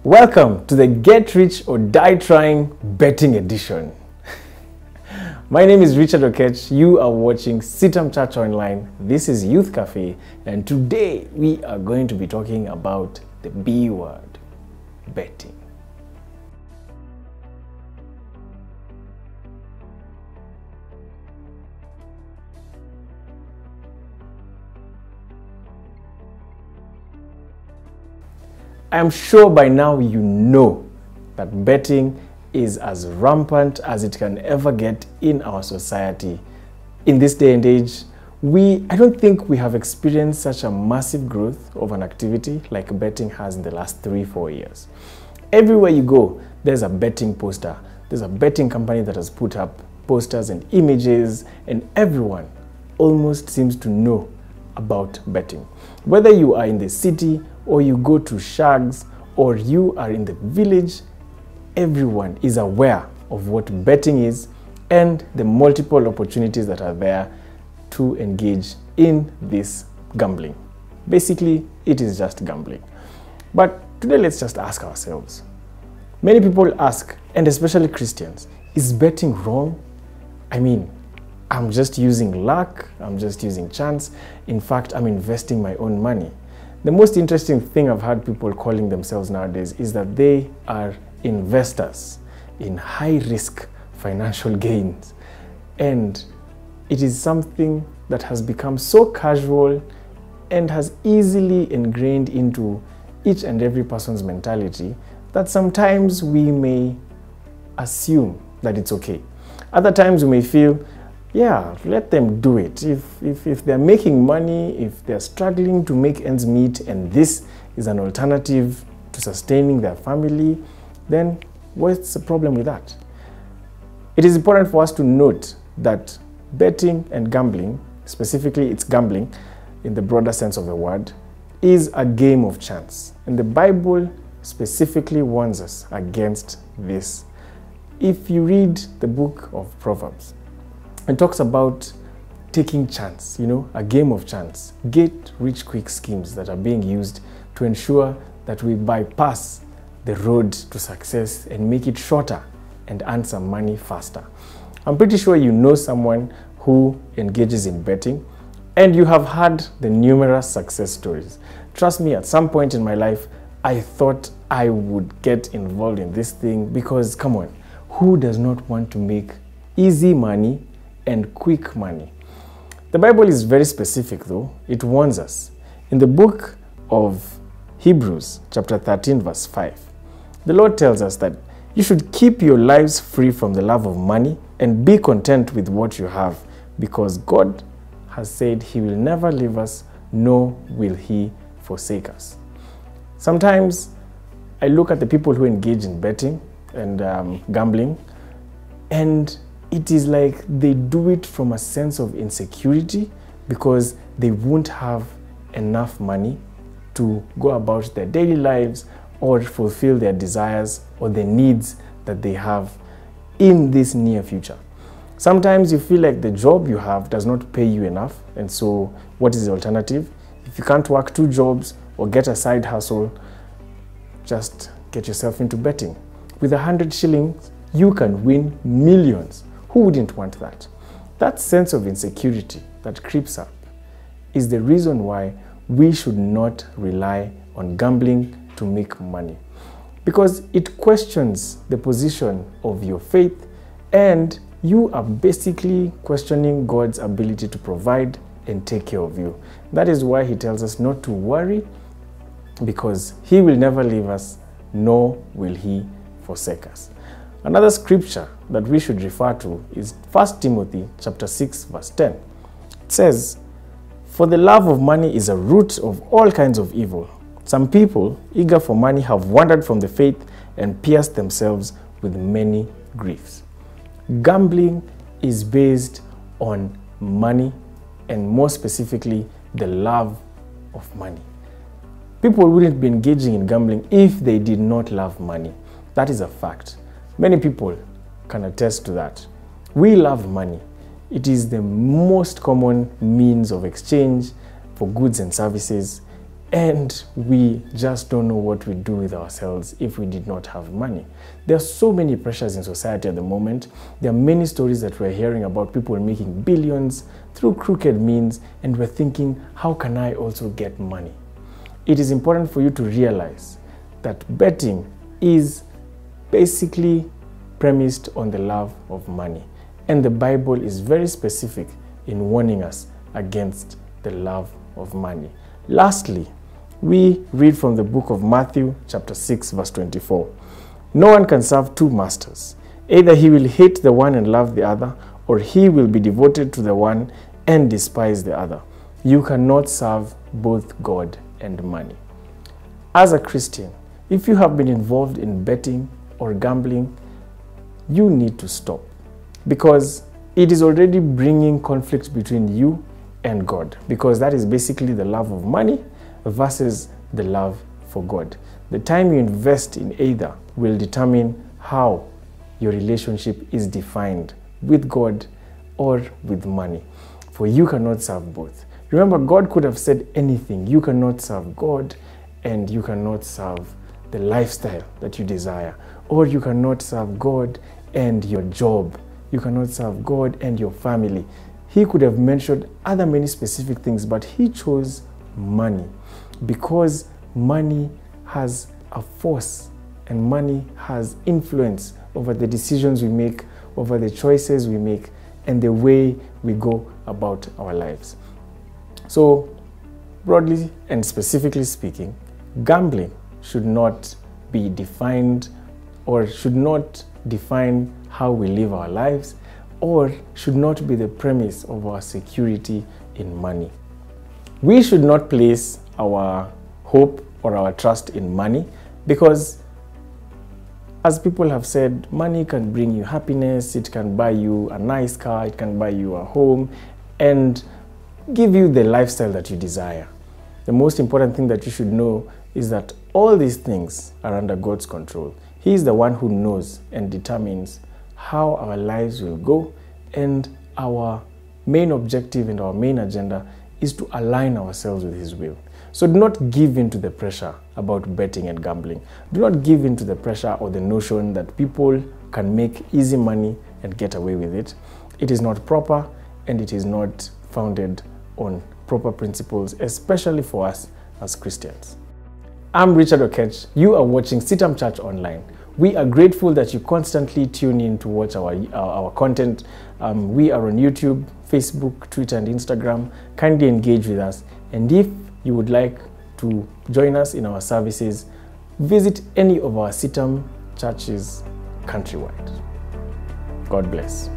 Welcome to the Get Rich or Die Trying Betting Edition. My name is Richard Oketch. You are watching CITAM Church Online. This is Youth Cafe, and today we are going to be talking about the B word, betting. I am sure by now you know that betting is as rampant as it can ever get in our society. In this day and age, I don't think we have experienced such a massive growth of an activity like betting has in the last 3-4 years. Everywhere you go, there's a betting poster. There's a betting company that has put up posters and images, and everyone almost seems to know about betting. Whether you are in the city or you go to shags or you are in the village, everyone is aware of what betting is and the multiple opportunities that are there to engage in this gambling. Basically, it is just gambling. But today, let's just ask ourselves. Many people ask, and especially Christians, is betting wrong? I mean, I'm just using luck, I'm just using chance. In fact, I'm investing my own money. The most interesting thing I've heard people calling themselves nowadays is that they are investors in high-risk financial gains. And it is something that has become so casual and has easily ingrained into each and every person's mentality that sometimes we may assume that it's okay. Other times we may feel, yeah, let them do it. If they're making money, if they're struggling to make ends meet, and this is an alternative to sustaining their family, then what's the problem with that? It is important for us to note that betting and gambling, specifically it's gambling in the broader sense of the word, is a game of chance. And the Bible specifically warns us against this. If you read the book of Proverbs, it talks about taking chance, a game of chance, get rich quick schemes that are being used to ensure that we bypass the road to success and make it shorter and earn some money faster. I'm pretty sure you know someone who engages in betting, and you have heard the numerous success stories. Trust me, at some point in my life, I thought I would get involved in this thing because, come on, who does not want to make easy money and quick money? The Bible is very specific though. It warns us. In the book of Hebrews, chapter 13, verse 5, the Lord tells us that you should keep your lives free from the love of money and be content with what you have, because God has said He will never leave us, nor will He forsake us. Sometimes I look at the people who engage in betting and gambling, and it is like they do it from a sense of insecurity because they won't have enough money to go about their daily lives or fulfill their desires or the needs that they have in this near future. Sometimes you feel like the job you have does not pay you enough, and so what is the alternative? If you can't work 2 jobs or get a side hustle, just get yourself into betting. With 100 shillings, you can win millions. Who wouldn't want that? That sense of insecurity that creeps up is the reason why we should not rely on gambling to make money, because it questions the position of your faith, and you are basically questioning God's ability to provide and take care of you. That is why He tells us not to worry, because He will never leave us, nor will He forsake us. Another scripture that we should refer to is 1 Timothy chapter 6, verse 10. It says, "For the love of money is a root of all kinds of evil. Some people, eager for money, have wandered from the faith and pierced themselves with many griefs." Gambling is based on money, and more specifically, the love of money. People wouldn't be engaging in gambling if they did not love money. That is a fact. Many people can attest to that. We love money. It is the most common means of exchange for goods and services. and we just don't know what we'd do with ourselves if we did not have money. There are so many pressures in society at the moment. There are many stories that we're hearing about people making billions through crooked means, and we're thinking, how can I also get money? It is important for you to realize that betting is basically premised on the love of money. And the Bible is very specific in warning us against the love of money. Lastly, we read from the book of Matthew chapter 6 verse 24. No one can serve two masters. Either he will hate the one and love the other, or he will be devoted to the one and despise the other. You cannot serve both God and money. As a Christian, if you have been involved in betting or gambling, you need to stop, because it is already bringing conflict between you and God, because that is basically the love of money versus the love for God. The time you invest in either will determine how your relationship is defined with God or with money, for you cannot serve both. Remember, God could have said anything. You cannot serve God and you cannot serve the lifestyle that you desire, or you cannot serve God and your job. You cannot serve God and your family. He could have mentioned other many specific things, but he chose money because money has a force and money has influence over the decisions we make, over the choices we make, and the way we go about our lives. So, broadly and specifically speaking, gambling should not be defined, or should not define how we live our lives, or should not be the premise of our security in money. We should not place our hope or our trust in money, because as people have said, money can bring you happiness, it can buy you a nice car, it can buy you a home, and give you the lifestyle that you desire. The most important thing that you should know is that all these things are under God's control. He is the one who knows and determines how our lives will go, and our main objective and our main agenda is to align ourselves with His will. So do not give in to the pressure about betting and gambling. Do not give in to the pressure or the notion that people can make easy money and get away with it. It is not proper, and it is not founded on proper principles, especially for us as Christians. I'm Richard Oketch. You are watching CITAM Church Online. We are grateful that you constantly tune in to watch our content. We are on YouTube, Facebook, Twitter, and Instagram. Kindly engage with us. And if you would like to join us in our services, visit any of our CITAM churches countrywide. God bless.